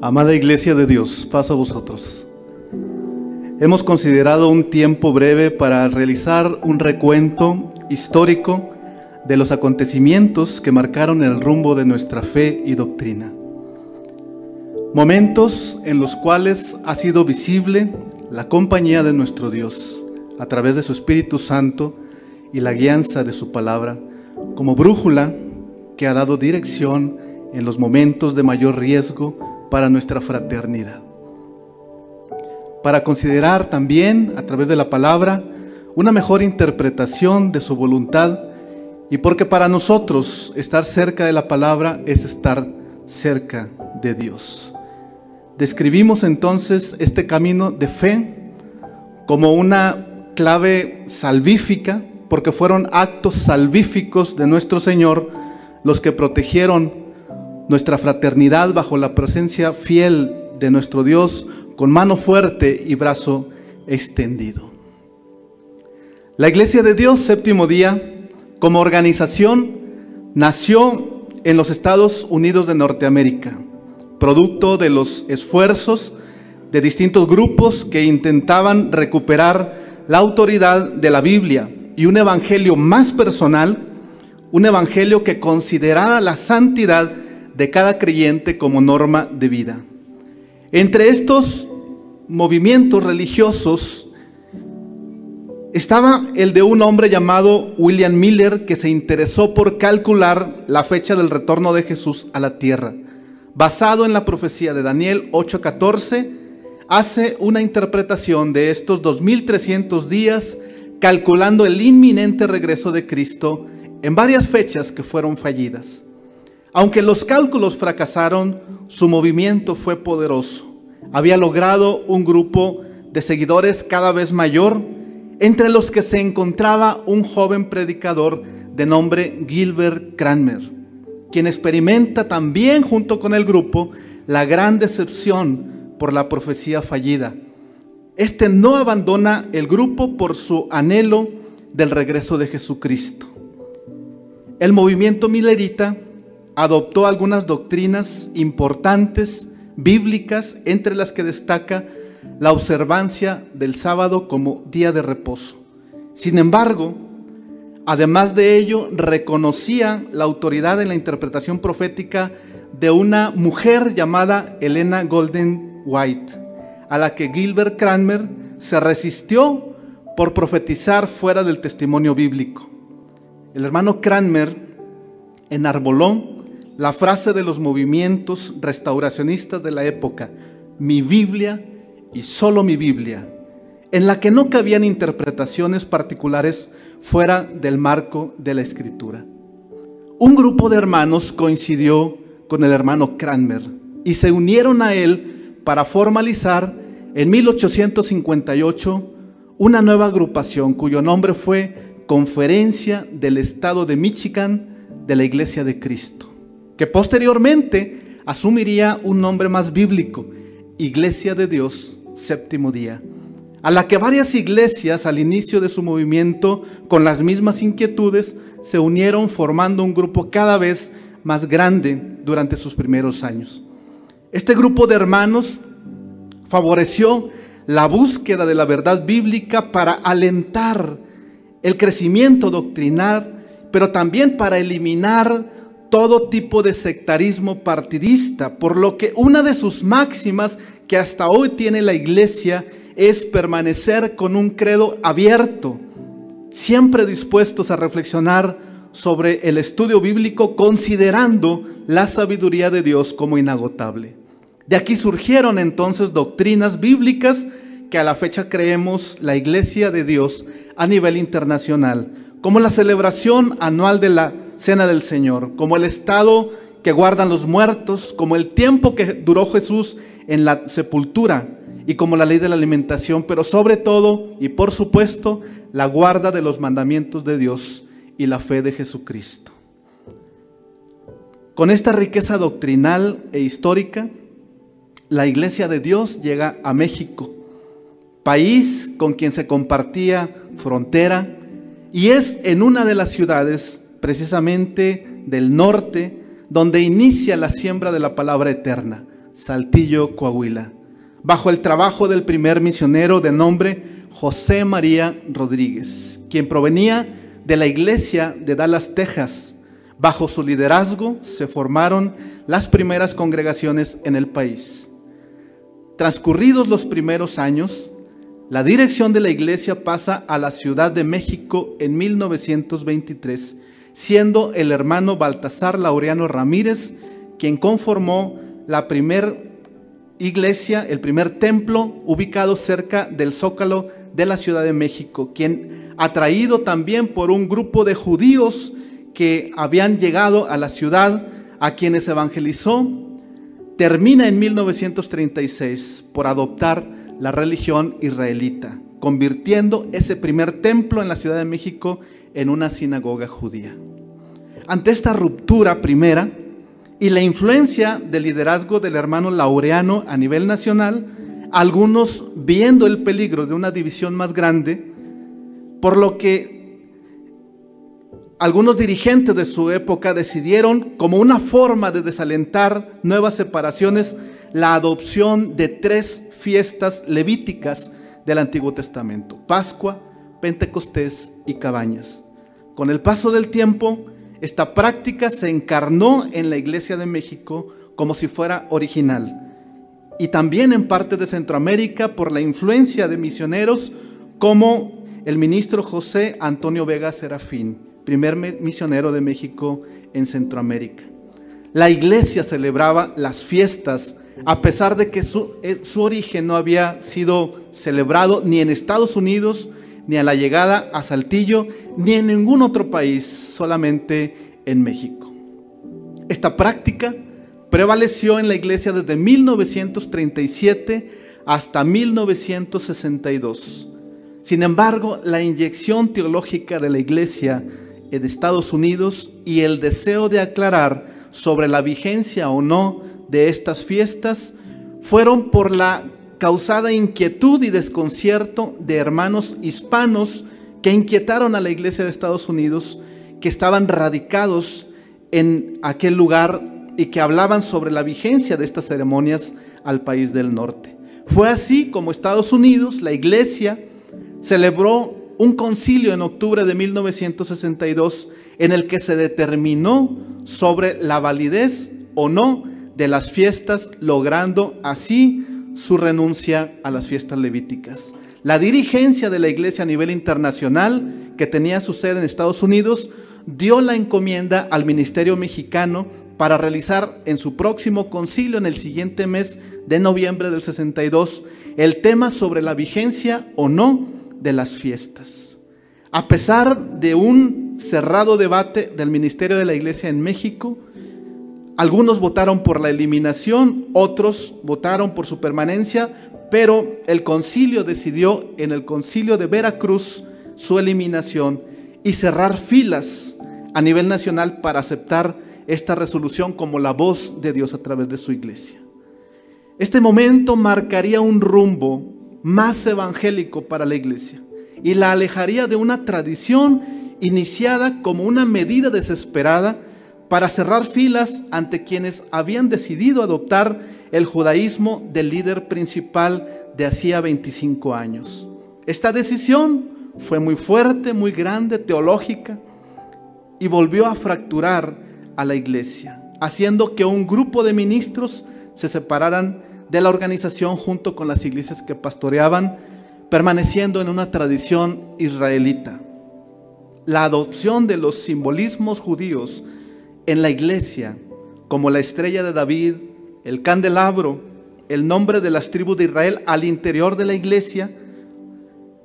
Amada Iglesia de Dios, paz a vosotros. Hemos considerado un tiempo breve para realizar un recuento histórico de los acontecimientos que marcaron el rumbo de nuestra fe y doctrina. Momentos en los cuales ha sido visible la compañía de nuestro Dios a través de su Espíritu Santo y la guianza de su palabra como brújula que ha dado dirección en los momentos de mayor riesgo para nuestra fraternidad. Para considerar también a través de la palabra una mejor interpretación de su voluntad, y porque para nosotros estar cerca de la palabra es estar cerca de Dios. Describimos entonces este camino de fe como una clave salvífica, porque fueron actos salvíficos de nuestro Señor los que protegieron nuestra fraternidad bajo la presencia fiel de nuestro Dios, con mano fuerte y brazo extendido. La Iglesia de Dios, Séptimo Día, como organización, nació en los Estados Unidos de Norteamérica, producto de los esfuerzos de distintos grupos que intentaban recuperar la autoridad de la Biblia y un evangelio más personal, un evangelio que considerara la santidad de cada creyente como norma de vida. Entre estos movimientos religiosos estaba el de un hombre llamado William Miller, que se interesó por calcular la fecha del retorno de Jesús a la tierra. Basado en la profecía de Daniel 8:14, hace una interpretación de estos 2300 días, calculando el inminente regreso de Cristo en varias fechas que fueron fallidas. Aunque los cálculos fracasaron, su movimiento fue poderoso. Había logrado un grupo de seguidores cada vez mayor, entre los que se encontraba un joven predicador de nombre Gilbert Cranmer, quien experimenta también junto con el grupo la gran decepción por la profecía fallida. Este no abandona el grupo por su anhelo del regreso de Jesucristo. El movimiento millerita adoptó algunas doctrinas importantes, bíblicas, entre las que destaca la observancia del sábado como día de reposo. Sin embargo, además de ello, reconocía la autoridad en la interpretación profética de una mujer llamada Helena Golden White, a la que Gilbert Cranmer se resistió por profetizar fuera del testimonio bíblico. El hermano Cranmer enarboló la frase de los movimientos restauracionistas de la época: mi Biblia y solo mi Biblia, en la que no cabían interpretaciones particulares fuera del marco de la Escritura. Un grupo de hermanos coincidió con el hermano Cranmer y se unieron a él para formalizar en 1858 una nueva agrupación cuyo nombre fue Conferencia del Estado de Michigan de la Iglesia de Cristo, que posteriormente asumiría un nombre más bíblico: Iglesia de Dios, Séptimo Día, a la que varias iglesias al inicio de su movimiento, con las mismas inquietudes, se unieron formando un grupo cada vez más grande durante sus primeros años. Este grupo de hermanos favoreció la búsqueda de la verdad bíblica para alentar el crecimiento doctrinal, pero también para eliminar todo tipo de sectarismo partidista, por lo que una de sus máximas que hasta hoy tiene la Iglesia es permanecer con un credo abierto, siempre dispuestos a reflexionar sobre el estudio bíblico, considerando la sabiduría de Dios como inagotable. De aquí surgieron entonces doctrinas bíblicas que a la fecha creemos la Iglesia de Dios a nivel internacional, como la celebración anual de la Cena del Señor, como el estado que guardan los muertos, como el tiempo que duró Jesús en la sepultura y como la ley de la alimentación, pero sobre todo y por supuesto la guarda de los mandamientos de Dios y la fe de Jesucristo. Con esta riqueza doctrinal e histórica, la Iglesia de Dios llega a México, país con quien se compartía frontera, y es en una de las ciudades precisamente del norte donde inicia la siembra de la palabra eterna. Saltillo, Coahuila, bajo el trabajo del primer misionero de nombre José María Rodríguez, quien provenía de la iglesia de Dallas, Texas. Bajo su liderazgo se formaron las primeras congregaciones en el país. Transcurridos los primeros años, la dirección de la iglesia pasa a la Ciudad de México en 1923, siendo el hermano Baltasar Laureano Ramírez quien conformó la primera iglesia, el primer templo ubicado cerca del Zócalo de la Ciudad de México, quien, atraído también por un grupo de judíos que habían llegado a la ciudad, a quienes evangelizó, termina en 1936 por adoptar la religión israelita, convirtiendo ese primer templo en la Ciudad de México en una sinagoga judía. Ante esta ruptura primera y la influencia del liderazgo del hermano Laureano a nivel nacional, algunos, viendo el peligro de una división más grande, por lo que algunos dirigentes de su época decidieron, como una forma de desalentar nuevas separaciones, la adopción de 3 fiestas levíticas del Antiguo Testamento: Pascua, Pentecostés y Cabañas. Con el paso del tiempo, esta práctica se encarnó en la Iglesia de México como si fuera original, y también en parte de Centroamérica por la influencia de misioneros como el ministro José Antonio Vega Serafín, primer misionero de México en Centroamérica. La iglesia celebraba las fiestas a pesar de que su origen no había sido celebrado ni en Estados Unidos, ni a la llegada a Saltillo, ni en ningún otro país, solamente en México. Esta práctica prevaleció en la iglesia desde 1937 hasta 1962. Sin embargo, la inyección teológica de la iglesia en Estados Unidos y el deseo de aclarar sobre la vigencia o no de estas fiestas fueron por la causada inquietud y desconcierto de hermanos hispanos que inquietaron a la iglesia de Estados Unidos, que estaban radicados en aquel lugar y que hablaban sobre la vigencia de estas ceremonias al país del norte. Fue así como Estados Unidos, la iglesia, celebró un concilio en octubre de 1962 en el que se determinó sobre la validez o no de las fiestas, logrando así su renuncia a las fiestas levíticas. La dirigencia de la iglesia a nivel internacional, que tenía su sede en Estados Unidos, dio la encomienda al ministerio mexicano para realizar en su próximo concilio, en el siguiente mes de noviembre del 62, el tema sobre la vigencia o no de las fiestas. A pesar de un cerrado debate del ministerio de la iglesia en México, algunos votaron por la eliminación, otros votaron por su permanencia, pero el concilio decidió en el concilio de Veracruz su eliminación y cerrar filas a nivel nacional para aceptar esta resolución como la voz de Dios a través de su iglesia. Este momento marcaría un rumbo más evangélico para la iglesia y la alejaría de una tradición iniciada como una medida desesperada para cerrar filas ante quienes habían decidido adoptar el judaísmo del líder principal de hacía 25 años. Esta decisión fue muy fuerte, muy grande, teológica, y volvió a fracturar a la iglesia, haciendo que un grupo de ministros se separaran de la organización junto con las iglesias que pastoreaban, permaneciendo en una tradición israelita. La adopción de los simbolismos judíos en la iglesia, como la estrella de David, el candelabro, el nombre de las tribus de Israel al interior de la iglesia,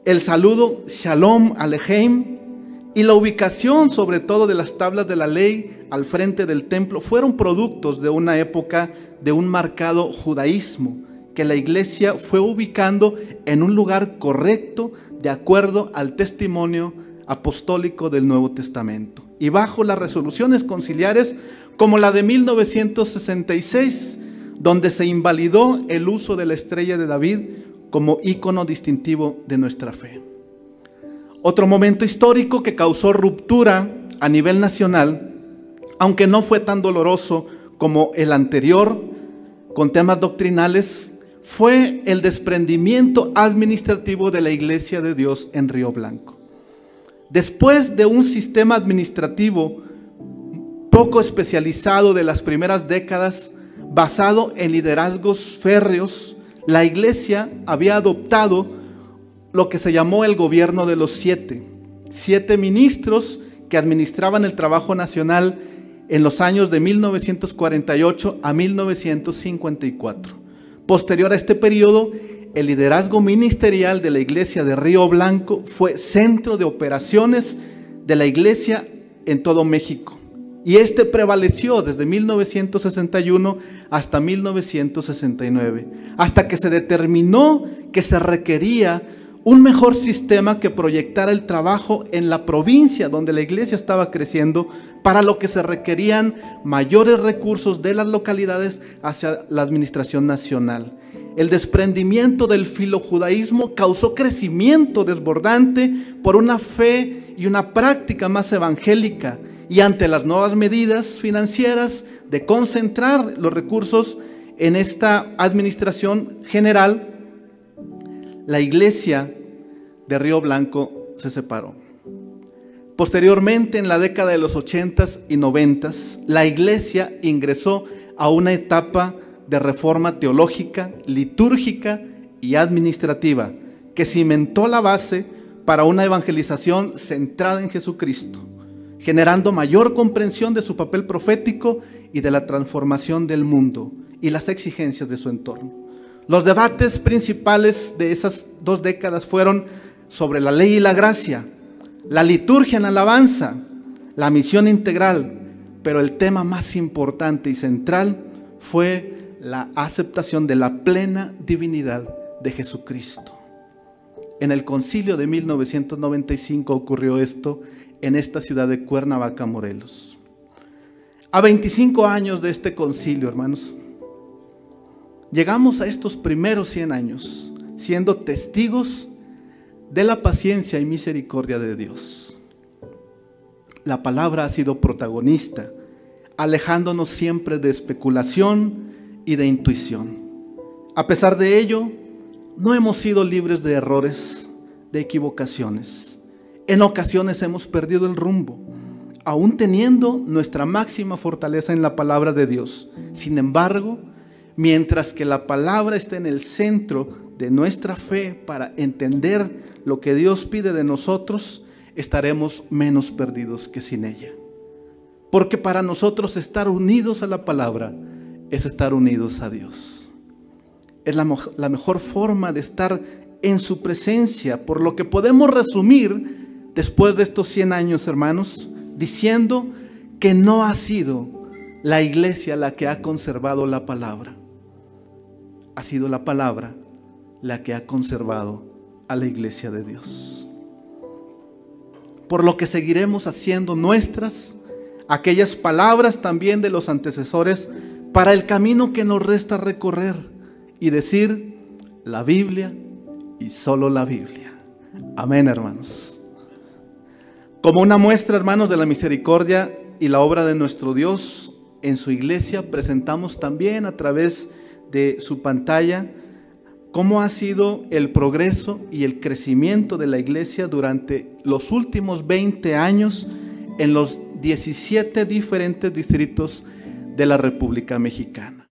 el saludo Shalom Alejem y la ubicación sobre todo de las tablas de la ley al frente del templo fueron productos de una época de un marcado judaísmo que la iglesia fue ubicando en un lugar correcto de acuerdo al testimonio apostólico del Nuevo Testamento y bajo las resoluciones conciliares como la de 1966, donde se invalidó el uso de la estrella de David como ícono distintivo de nuestra fe. Otro momento histórico que causó ruptura a nivel nacional, aunque no fue tan doloroso como el anterior, con temas doctrinales fue el desprendimiento administrativo de la Iglesia de Dios en Río Blanco. Después de un sistema administrativo poco especializado de las primeras décadas, basado en liderazgos férreos, la Iglesia había adoptado lo que se llamó el gobierno de los 7 ministros que administraban el trabajo nacional en los años de 1948 a 1954. Posterior a este periodo, el liderazgo ministerial de la Iglesia de Río Blanco fue centro de operaciones de la Iglesia en todo México. Y este prevaleció desde 1961 hasta 1969, hasta que se determinó que se requería un mejor sistema que proyectara el trabajo en la provincia donde la iglesia estaba creciendo, para lo que se requerían mayores recursos de las localidades hacia la administración nacional. El desprendimiento del filojudaísmo causó crecimiento desbordante por una fe y una práctica más evangélica, y ante las nuevas medidas financieras de concentrar los recursos en esta administración general, la iglesia de Río Blanco se separó. Posteriormente, en la década de los 80s y 90s, la iglesia ingresó a una etapa de reforma teológica, litúrgica y administrativa que cimentó la base para una evangelización centrada en Jesucristo, generando mayor comprensión de su papel profético y de la transformación del mundo y las exigencias de su entorno. Los debates principales de esas 2 décadas fueron sobre la ley y la gracia, la liturgia en alabanza, la misión integral, pero el tema más importante y central fue la aceptación de la plena divinidad de Jesucristo. En el concilio de 1995 ocurrió esto en esta ciudad de Cuernavaca, Morelos. A 25 años de este concilio, hermanos, llegamos a estos primeros 100 años siendo testigos de la paciencia y misericordia de Dios. La palabra ha sido protagonista, alejándonos siempre de especulación y de intuición. A pesar de ello, no hemos sido libres de errores, de equivocaciones. En ocasiones hemos perdido el rumbo, aún teniendo nuestra máxima fortaleza en la palabra de Dios. Sin embargo, mientras que la palabra está en el centro de nuestra fe para entender lo que Dios pide de nosotros, estaremos menos perdidos que sin ella. Porque para nosotros estar unidos a la palabra es estar unidos a Dios. Es la mejor forma de estar en su presencia, por lo que podemos resumir después de estos 100 años, hermanos, diciendo que no ha sido la iglesia la que ha conservado la palabra. Ha sido la palabra la que ha conservado a la iglesia de Dios. Por lo que seguiremos haciendo nuestras aquellas palabras también de los antecesores para el camino que nos resta recorrer y decir la Biblia y solo la Biblia. Amén, hermanos. Como una muestra, hermanos, de la misericordia y la obra de nuestro Dios en su iglesia, presentamos también a través de su pantalla cómo ha sido el progreso y el crecimiento de la iglesia durante los últimos 20 años en los 17 diferentes distritos de la República Mexicana.